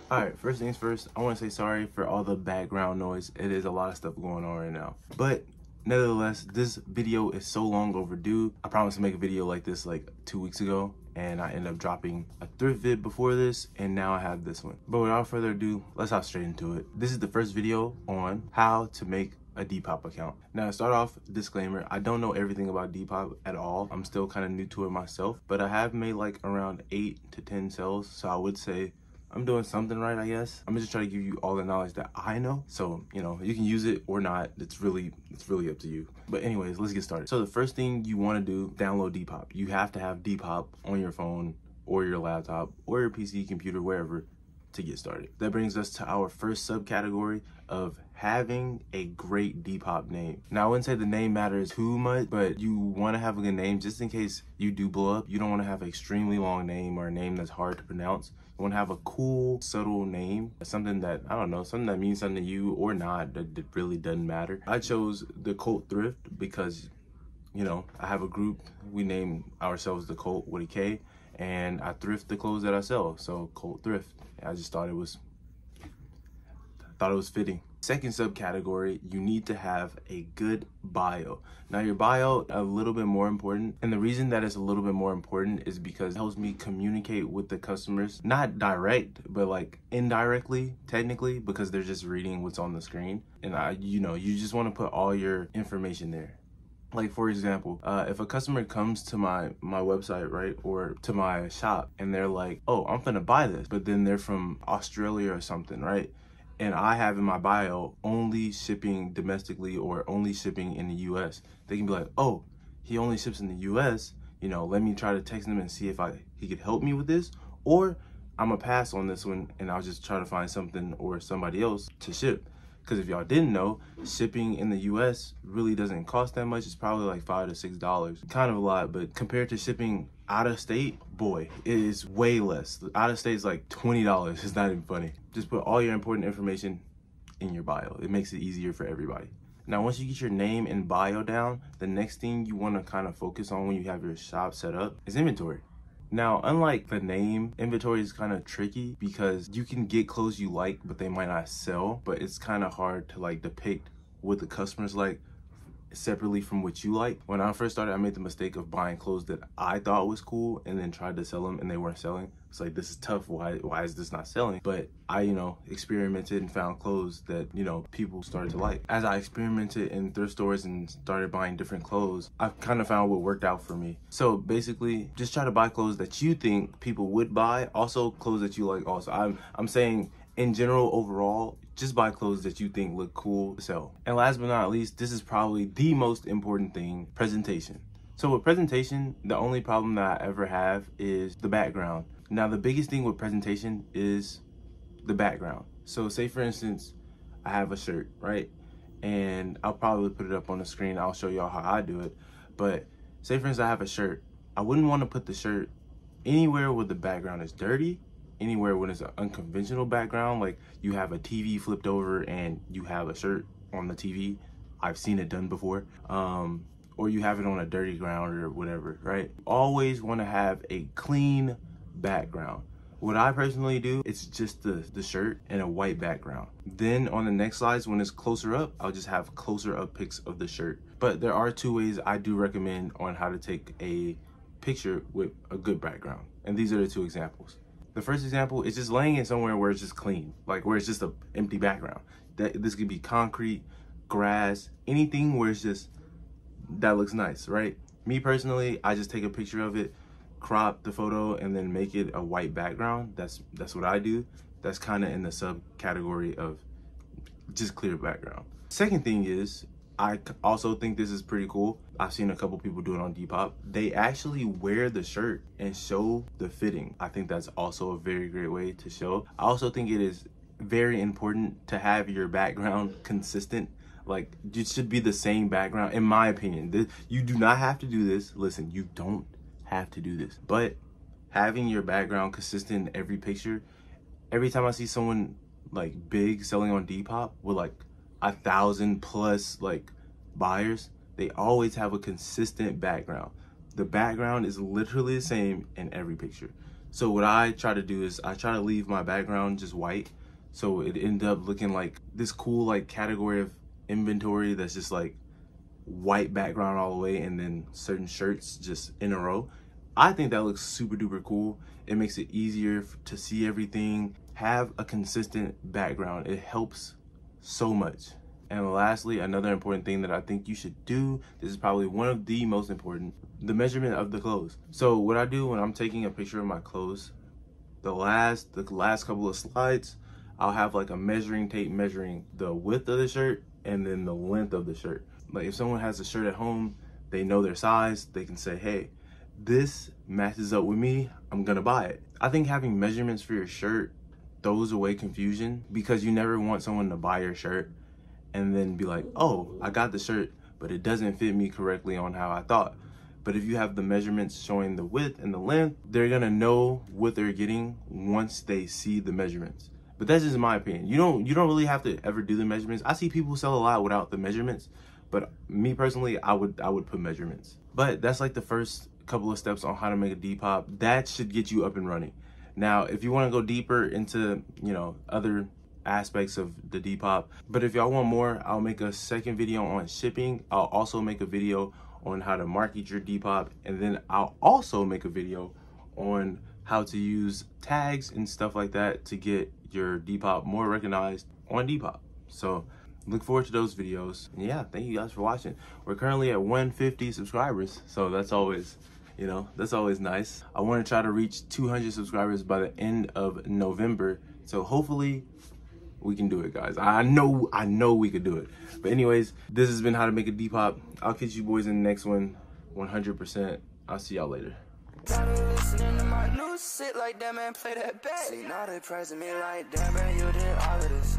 Alright, first things first, I want to say sorry for all the background noise. It is a lot of stuff going on right now. But nevertheless, this video is so long overdue. I promised to make a video like this like 2 weeks ago, and I ended up dropping a thrift vid before this, and now I have this one. But without further ado, let's hop straight into it. This is the first video on how to make a Depop account. Now, to start off, disclaimer, I don't know everything about Depop at all. I'm still kind of new to it myself, but I have made like around 8 to 10 sales, so I would say I'm doing something right, I guess. I'm just trying to give you all the knowledge that I know. So, you know, you can use it or not. It's really up to you. But anyways, let's get started. So the first thing you want to do, download Depop. You have to have Depop on your phone or your laptop or your PC, computer, wherever, to get started. That brings us to our first subcategory of having a great Depop name. Now, I wouldn't say the name matters too much, but you want to have a good name just in case you do blow up. You don't want to have an extremely long name or a name that's hard to pronounce. You want to have a cool, subtle name, something that, I don't know, something that means something to you or not, that really doesn't matter. I chose the Cult Thrift because, you know, I have a group, we name ourselves the Cult with a K, and I thrift the clothes that I sell, so Cult Thrift. I just thought it was fitting. Second subcategory, you need to have a good bio. Now, your bio a little bit more important, and the reason that it's a little bit more important is because it helps me communicate with the customers, not direct, but like indirectly, technically, because they're just reading what's on the screen. And you just want to put all your information there. Like, for example, if a customer comes to my website, right, or to my shop, and they're like, oh, I'm gonna buy this, but then they're from Australia or something, right? And I have in my bio only shipping domestically or only shipping in the US. They can be like, oh, he only ships in the US, you know, let me try to text him and see if he could help me with this, or I'm gonna pass on this one and I'll just try to find something or somebody else to ship. Because if y'all didn't know, shipping in the US really doesn't cost that much. It's probably like $5 to $6. Kind of a lot, but compared to shipping out of state, boy, it is way less. Out of state is like $20. It's not even funny. Just put all your important information in your bio. It makes it easier for everybody. Now, once you get your name and bio down, the next thing you want to kind of focus on when you have your shop set up is inventory. Now, unlike the name, inventory is kind of tricky because you can get clothes you like, but they might not sell, but it's kind of hard to like depict what the customers like separately from what you like. When I first started, I made the mistake of buying clothes that I thought was cool and then tried to sell them and they weren't selling. It's like, this is tough. Why is this not selling? But I, experimented and found clothes that, people started to like. As I experimented in thrift stores and started buying different clothes, I kind of found what worked out for me. So basically, just try to buy clothes that you think people would buy. Also, clothes that you like also. I'm saying in general, overall, just buy clothes that you think look cool to sell. And last but not least, this is probably the most important thing, presentation. So with presentation, the only problem that I ever have is the background. Now, the biggest thing with presentation is the background. So say, for instance, I have a shirt, right? And I'll probably put it up on the screen. I'll show y'all how I do it. But say, for instance, I have a shirt. I wouldn't want to put the shirt anywhere where the background is dirty, anywhere when it's an unconventional background, like you have a TV flipped over and you have a shirt on the TV. I've seen it done before. Or you have it on a dirty ground or whatever, right? Always want to have a clean background. What I personally do, it's just the shirt and a white background. Then on the next slides, when it's closer up, I'll just have closer up pics of the shirt. But there are 2 ways I do recommend on how to take a picture with a good background. And these are the 2 examples. The first example is just laying it somewhere where it's just clean, like where it's just an empty background. This could be concrete, grass, anything where it's just, that looks nice, right? Me personally, I just take a picture of it, crop the photo, and then make it a white background. That's what I do. That's kind of in the subcategory of just clear background. Second thing is, I also think this is pretty cool. I've seen a couple people do it on Depop. They actually wear the shirt and show the fitting. I think that's also a very great way to show. I also think it is very important to have your background consistent. Like, it should be the same background, in my opinion. You do not have to do this. Listen, you don't have to do this. But having your background consistent in every picture, every time I see someone like big selling on Depop with like 1,000+ like buyers, they always have a consistent background. the background is literally the same in every picture. So what I try to do is I try to leave my background just white, so it ended up looking like this cool like category of inventory that's just like white background all the way, and then certain shirts just in a row. I think that looks super duper cool. It makes it easier to see everything. Have a consistent background. It helps so much. And lastly, another important thing that I think you should do, this is probably one of the most important, the measurement of the clothes. So what I do when I'm taking a picture of my clothes, the last couple of slides, I'll have like a measuring tape measuring the width of the shirt and then the length of the shirt. Like if someone has a shirt at home, they know their size, they can say, hey, this matches up with me, I'm gonna buy it. I think having measurements for your shirt throws away confusion, because you never want someone to buy your shirt and then be like, oh, I got the shirt, but it doesn't fit me correctly on how I thought. But if you have the measurements showing the width and the length, they're gonna know what they're getting once they see the measurements. But that's just my opinion. You don't really have to ever do the measurements. I see people sell a lot without the measurements, but me personally, I would put measurements. But that's like the first couple of steps on how to make a Depop. That should get you up and running. Now, if you want to go deeper into, you know, other aspects of the Depop, but if y'all want more, I'll make a second video on shipping. I'll also make a video on how to market your Depop, and then I'll also make a video on how to use tags and stuff like that to get your Depop more recognized on Depop. So look forward to those videos. And yeah, thank you guys for watching. We're currently at 150 subscribers, so that's always, you know, that's always nice. I want to try to reach 200 subscribers by the end of November, so hopefully we can do it, guys. I know we could do it. But anyways, this has been how to make a Depop. I'll catch you boys in the next one, 100%. I'll see y'all later. Listening to my new shit like that, man, play that back. See, now they praising me like that, man, you did all of this.